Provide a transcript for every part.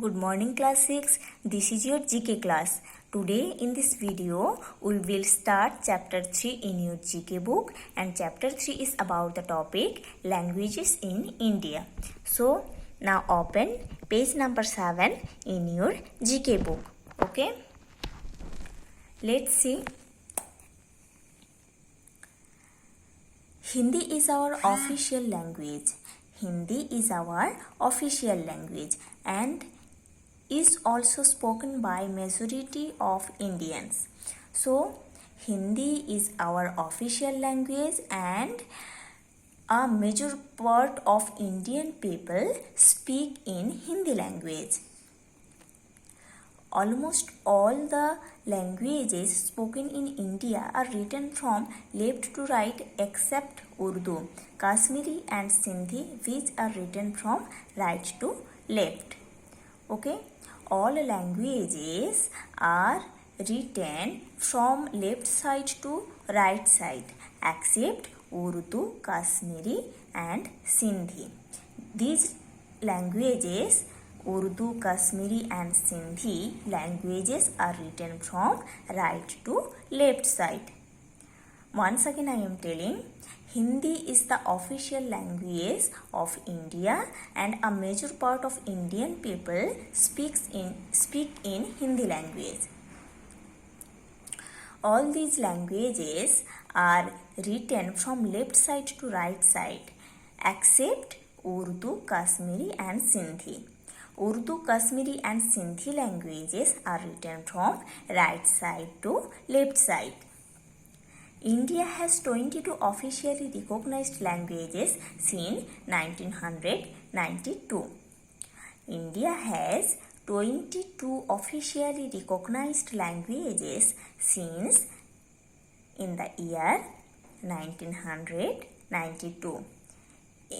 Good morning class 6. This is your GK class. Today in this video we will start chapter 3 in your GK book, and chapter 3 is about the topic languages in India. So now open page number 7 in your GK book. Okay. Let's see. Hindi is our official language. Hindi is our official language and is also spoken by majority of Indians. So Hindi is our official language and a major part of Indian people speak in Hindi language. Almost all the languages spoken in India are written from left to right except Urdu, Kashmiri and Sindhi, which are written from right to left. Okay, all languages are written from left side to right side except Urdu, Kashmiri and Sindhi. These languages, Urdu, Kashmiri and Sindhi languages, are written from right to left side. Once again I am telling, Hindi is the official language of India and a major part of Indian people speak in Hindi language. All these languages are written from left side to right side except Urdu, Kashmiri and Sindhi. Urdu, Kashmiri and Sindhi languages are written from right side to left side. India has 22 officially recognized languages since 1992. India has 22 officially recognized languages since in the year 1992.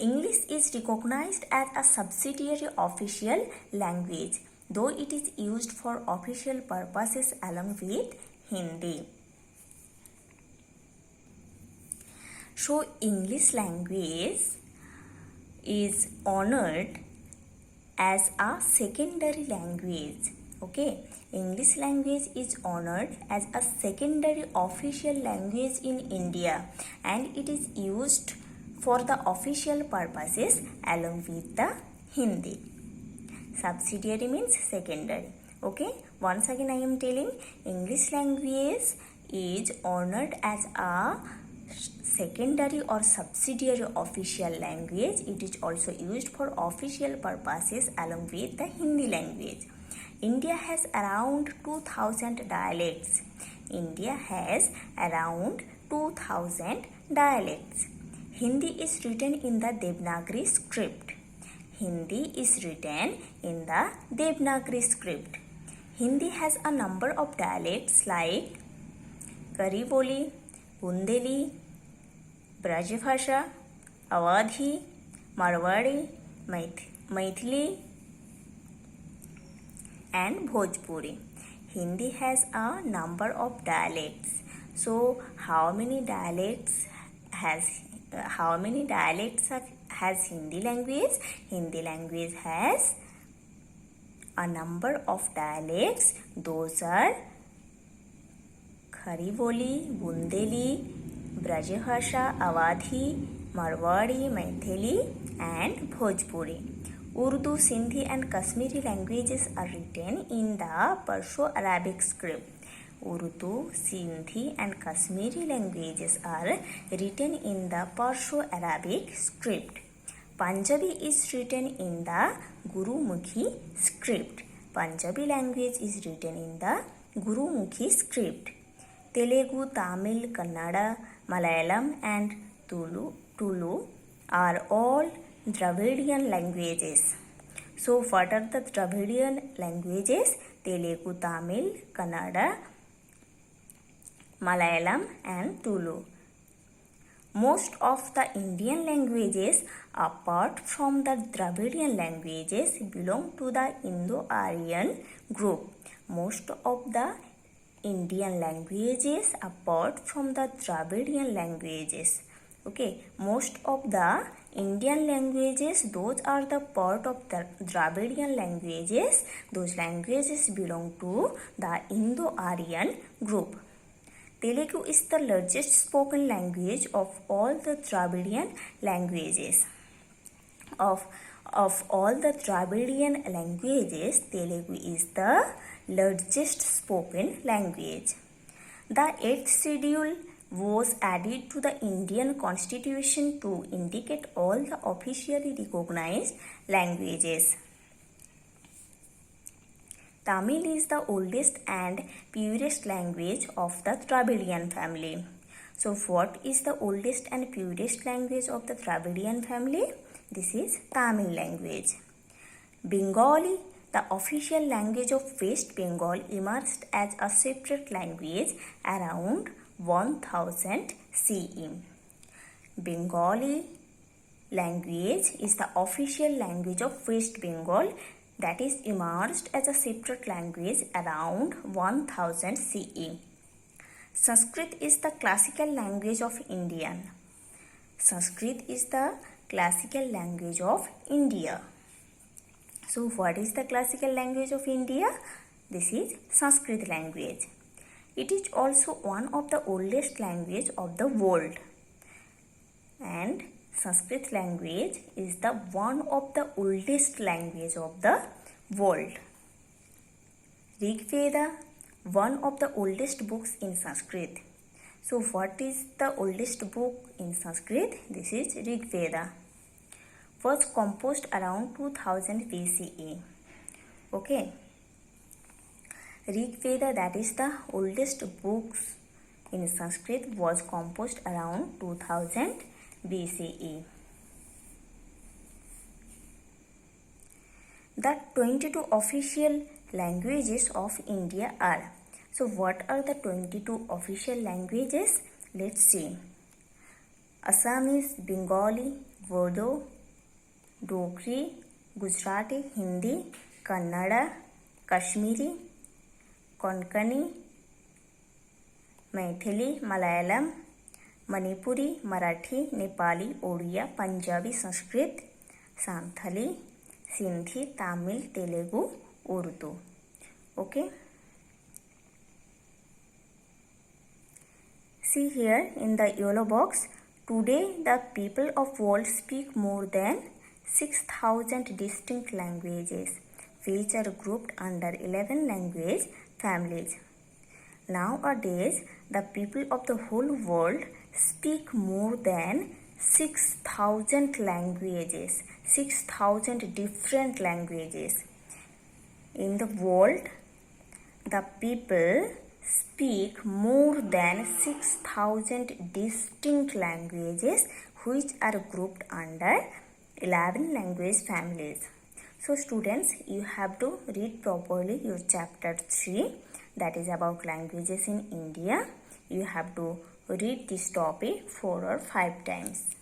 English is recognized as a subsidiary official language, though it is used for official purposes along with Hindi. So English language is honored as a secondary language. Okay, English language is honored as a secondary official language in India and it is used for the official purposes along with the Hindi. Subsidiary means secondary. Okay, once again I am telling, English language is honored as a secondary or subsidiary official language. It is also used for official purposes along with the Hindi language. India has around 2000 dialects. India has around 2000 dialects. Hindi is written in the Devanagari script. Hindi is written in the Devanagari script. Hindi has a number of dialects like Kariboli, Bundeli, Brajbhasha, Awadhi, Marwari, Maithili and Bhojpuri. Hindi has a number of dialects. So how many dialects has Hindi language? Hindi language has a number of dialects. Those are Kariboli, Bundeli, Brajbhasha, Awadhi, Marwari, Maithili and Bhojpuri. Urdu, Sindhi and Kashmiri languages are written in the Perso-Arabic script. Urdu, Sindhi and Kashmiri languages are written in the Perso-Arabic script. Punjabi is written in the Gurumukhi script. Punjabi language is written in the Gurumukhi script. Telugu, Tamil, Kannada, Malayalam and Tulu are all Dravidian languages. So what are the Dravidian languages? Telugu, Tamil, Kannada, Malayalam and Tulu. Most of the Indian languages apart from the Dravidian languages belong to the Indo-Aryan group. Most of the Indian languages apart from the Dravidian languages Okay, most of the Indian languages, those are the part of the Dravidian languages. Those languages belong to the Indo-Aryan group. Telugu is the largest spoken language of all the Dravidian languages. Of all the Dravidian languages, Telugu is the largest spoken language. The 8th schedule was added to the Indian Constitution to indicate all the officially recognized languages. Tamil is the oldest and purest language of the Dravidian family. So what is the oldest and purest language of the Dravidian family? This is Tamil language. Bengali, the official language of West Bengal, emerged as a separate language around 1000 CE. Bengali language is the official language of West Bengal that is emerged as a separate language around 1000 CE. Sanskrit is the classical language of India. Sanskrit is the classical language of India. So what is the classical language of India? This is Sanskrit language. It is also one of the oldest language of the world. And Sanskrit language is the one of the oldest language of the world. Rig Veda, one of the oldest books in Sanskrit. So what is the oldest book in Sanskrit? This is Rig Veda. Was composed around 2000 BCE. Okay. Rig Veda, that is the oldest books in Sanskrit, was composed around 2000 BCE. The 22 official languages of India are. So what are the 22 official languages? Let's see. Assamese, Bengali, Urdu, Dogri, Gujarati, Hindi, Kannada, Kashmiri, Konkani, Maithili, Malayalam, Manipuri, Marathi, Nepali, Odia, Punjabi, Sanskrit, Santhali, Sindhi, Tamil, Telugu, Urdu. Okay. See here in the yellow box. Today the people of world speak more than 6,000 distinct languages, which are grouped under 11 language families. Nowadays, the people of the whole world speak more than 6,000 languages, 6,000 different languages. In the world, the people speak more than 6,000 distinct languages, which are grouped under 11 language families. So students, you have to read properly your chapter 3, that is about languages in India. You have to read this topic 4 or 5 times.